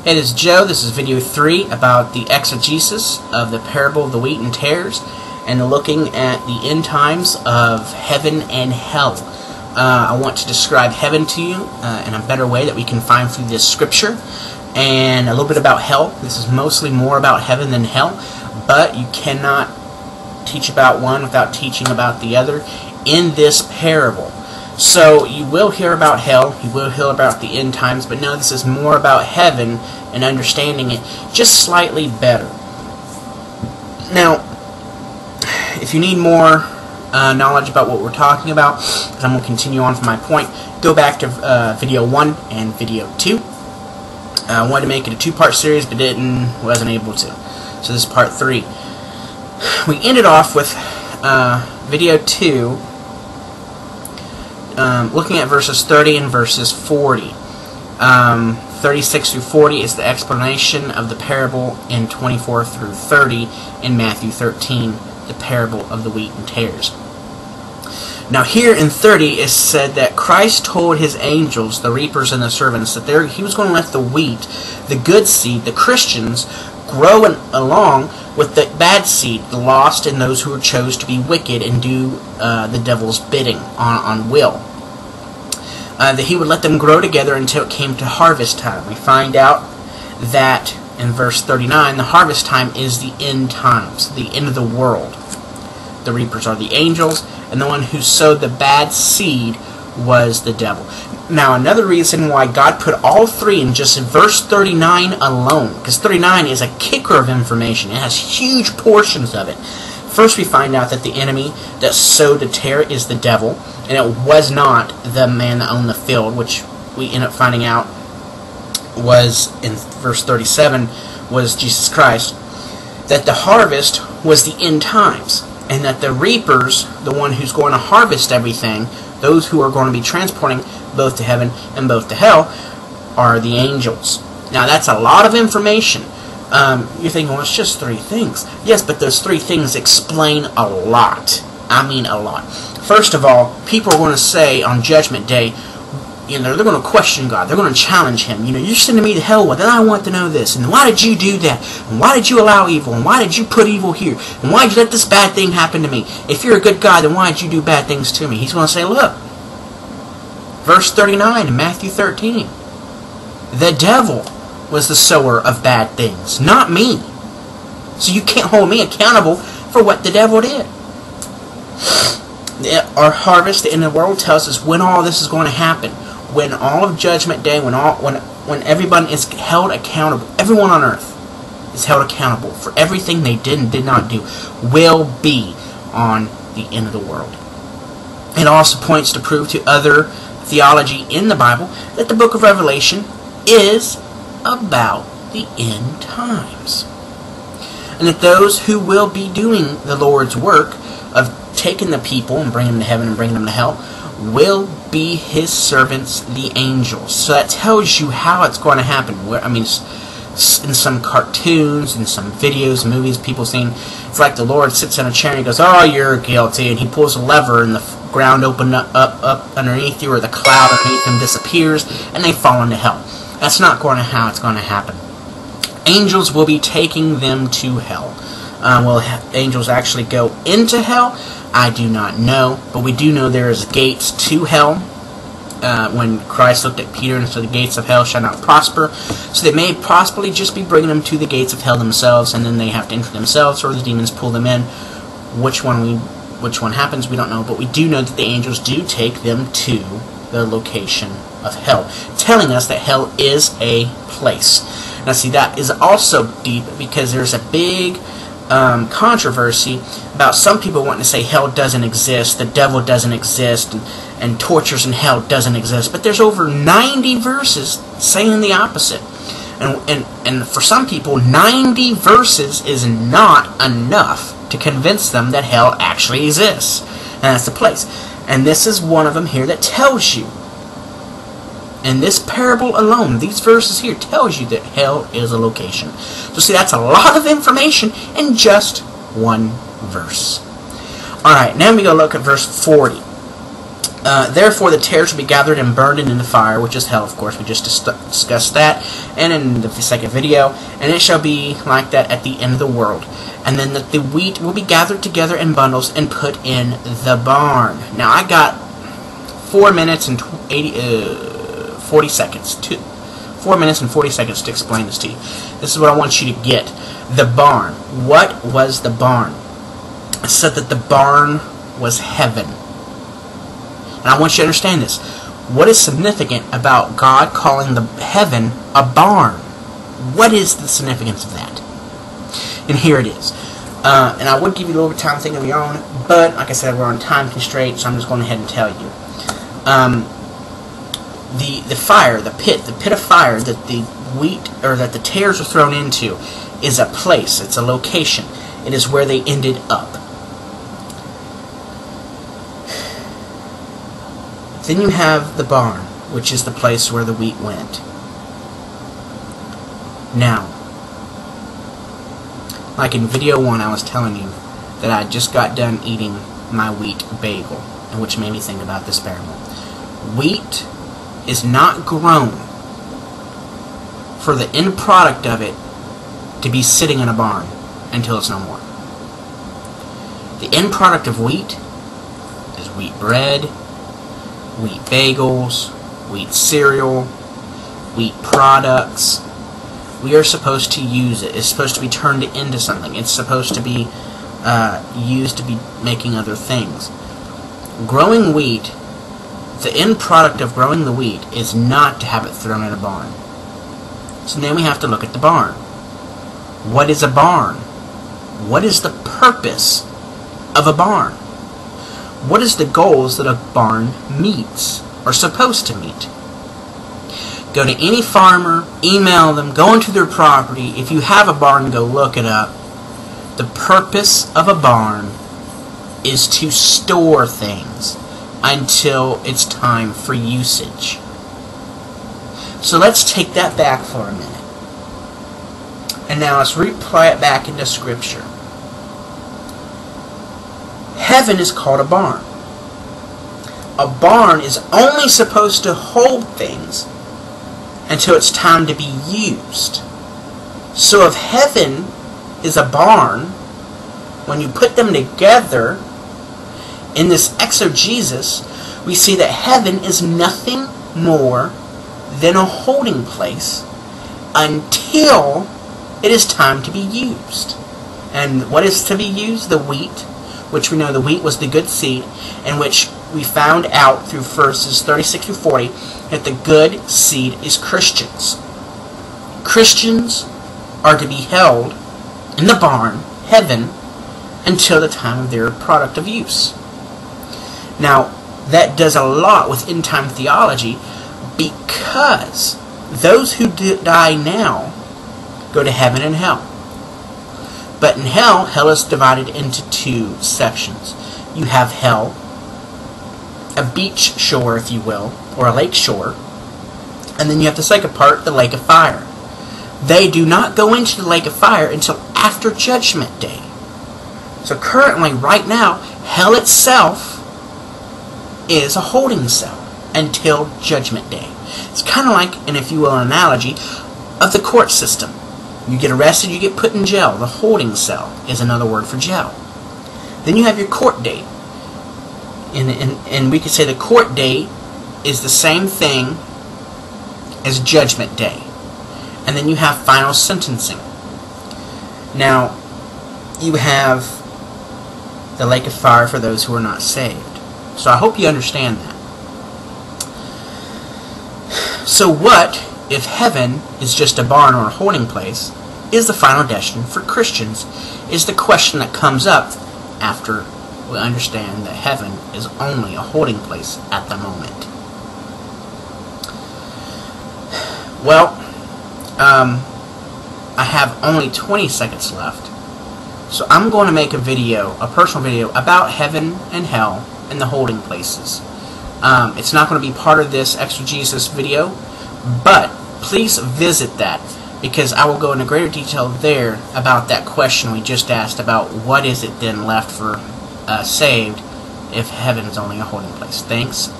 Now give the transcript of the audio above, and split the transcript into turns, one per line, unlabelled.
Hey, this is Joe. This is video 3 about the exegesis of the parable of the wheat and tares and looking at the end times of heaven and hell. I want to describe heaven to you in a better way that we can find through this scripture, and a little bit about hell. This is mostly more about heaven than hell, but you cannot teach about one without teaching about the other in this parable. So you will hear about hell, you will hear about the end times, but no, this is more about heaven and understanding it just slightly better. Now, if you need more knowledge about what we're talking about, because I'm going to continue on from my point, go back to video 1 and video 2. I wanted to make it a two-part series, but wasn't able to. So this is part 3. We ended off with video 2, looking at verses 30 and verses 40. 36 through 40 is the explanation of the parable in 24 through 30 in Matthew 13, the parable of the wheat and tares. Now here in 30 is said that Christ told his angels, the reapers and the servants, that he was going to let the wheat, the good seed, the Christians, grow along with the bad seed, the lost, and those who chose to be wicked and do the devil's bidding on will. That he would let them grow together until it came to harvest time. We find out that in verse 39, the harvest time is the end times, the end of the world. The reapers are the angels, and the one who sowed the bad seed was the devil. Now, another reason why God put all three in just verse 39 alone, because 39 is a kicker of information. It has huge portions of it. First, we find out that the enemy that sowed the tare is the devil, and it was not the man that owned the field, which we end up finding out was, in verse 37, was Jesus Christ. That the harvest was the end times, and that the reapers, the one who's going to harvest everything, those who are going to be transporting both to heaven and both to hell, are the angels. Now, that's a lot of information. You're thinking, well, it's just 3 things. Yes, but those 3 things explain a lot. I mean a lot. First of all, people are going to say on Judgment Day, they're going to question God. They're going to challenge him. You're sending me to hell, well, then I want to know this. And why did you do that? And why did you allow evil? And why did you put evil here? And why did you let this bad thing happen to me? If you're a good God, then why did you do bad things to me? He's going to say, look, verse 39 in Matthew 13, the devil was the sower of bad things, not me. So you can't hold me accountable for what the devil did. Our harvest, the end of the world, tells us when all this is going to happen. When all of Judgment Day, when everyone is held accountable, everyone on earth is held accountable for everything they did and did not do, will be on the end of the world. It also points to prove to other theology in the Bible that the book of Revelation is about the end times. And that those who will be doing the Lord's work of taking the people and bringing them to heaven and bringing them to hell will be his servants, the angels. So that tells you how it's going to happen. In some cartoons, in some videos, movies, people saying it's like the Lord sits in a chair and he goes, oh, you're guilty, and he pulls a lever and the ground opens up underneath you, or the cloud underneath them disappears and they fall into hell. That's not going to how it's going to happen. Angels will be taking them to hell. Will angels actually go into hell? I do not know, but we do know there is gates to hell. When Christ looked at Peter and said, the gates of hell shall not prosper. So they may possibly just be bringing them to the gates of hell themselves, and then they have to enter themselves, or the demons pull them in. Which one happens, we don't know, but we do know that the angels do take them to the location of hell, telling us that hell is a place. Now see, that is also deep, because there's a big controversy about some people wanting to say hell doesn't exist, the devil doesn't exist, and tortures in hell doesn't exist. But there's over 90 verses saying the opposite. And for some people, 90 verses is not enough to convince them that hell actually exists. And that's the place. And this is one of them here that tells you. And this parable alone, these verses here, tells you that hell is a location. So see, that's a lot of information in just one verse. Alright, now we go look at verse 40. Therefore the tares will be gathered and burned into the fire, which is hell, of course. We just discussed that, and in the second video. And it shall be like that at the end of the world. And then the wheat will be gathered together in bundles and put in the barn. Now I got 4 minutes and 40 seconds. 4 minutes and 40 seconds to explain this to you. This is what I want you to get. The barn. What was the barn? It said that the barn was heaven. And I want you to understand this. What is significant about God calling the heaven a barn? What is the significance of that? And here it is. And I would give you a little bit of time to think of your own, but like I said, we're on time constraint, so I'm just going ahead and tell you. The fire, the pit of fire that the wheat, or that the tares are thrown into, is a place. It's a location. It is where they ended up. Then you have the barn, which is the place where the wheat went. Now, like in video 1, I was telling you that I just got done eating my wheat bagel, and which made me think about this parable. Wheat is not grown for the end product of it to be sitting in a barn until it's no more. The end product of wheat is wheat bread, wheat bagels, wheat cereal, wheat products. We are supposed to use it. It's supposed to be turned into something. It's supposed to be used to be making other things. Growing wheat, the end product of growing the wheat is not to have it thrown in a barn. So then we have to look at the barn. What is a barn? What is the purpose of a barn? What is the goals that a barn meets, or supposed to meet? Go to any farmer, email them, go into their property. If you have a barn, go look it up. The purpose of a barn is to store things until it's time for usage. So let's take that back for a minute. And now let's reapply it back into Scripture. Heaven is called a barn. A barn is only supposed to hold things until it's time to be used. So if heaven is a barn, when you put them together in this exegesis, we see that heaven is nothing more than a holding place until it is time to be used. And what is to be used? The wheat, which we know the wheat was the good seed, and which we found out through verses 36 through 40 that the good seed is Christians. Christians are to be held in the barn, heaven, until the time of their product of use. Now, that does a lot with end-time theology, because those who die now go to heaven and hell. But in hell, hell is divided into two sections. You have hell, a beach shore, if you will, or a lake shore, and then you have the second part, the lake of fire. They do not go into the lake of fire until after Judgment Day. So currently, right now, hell itself is a holding cell until Judgment Day. It's kind of like, and if you will, an analogy of the court system. You get arrested, you get put in jail. The holding cell is another word for jail. Then you have your court date. And we could say the court date is the same thing as Judgment Day. And then you have final sentencing. Now, you have the lake of fire for those who are not saved. So I hope you understand that. So what if heaven is just a barn or a holding place? Is the final destination for Christians? Is the question that comes up after we understand that heaven is only a holding place at the moment. Well, I have only 20 seconds left, so I'm going to make a video, a personal video, about heaven and hell and the holding places. It's not going to be part of this exegesis video, but please visit that, because I will go into greater detail there about that question we just asked about what is it then left for saved if heaven is only a holding place. Thanks.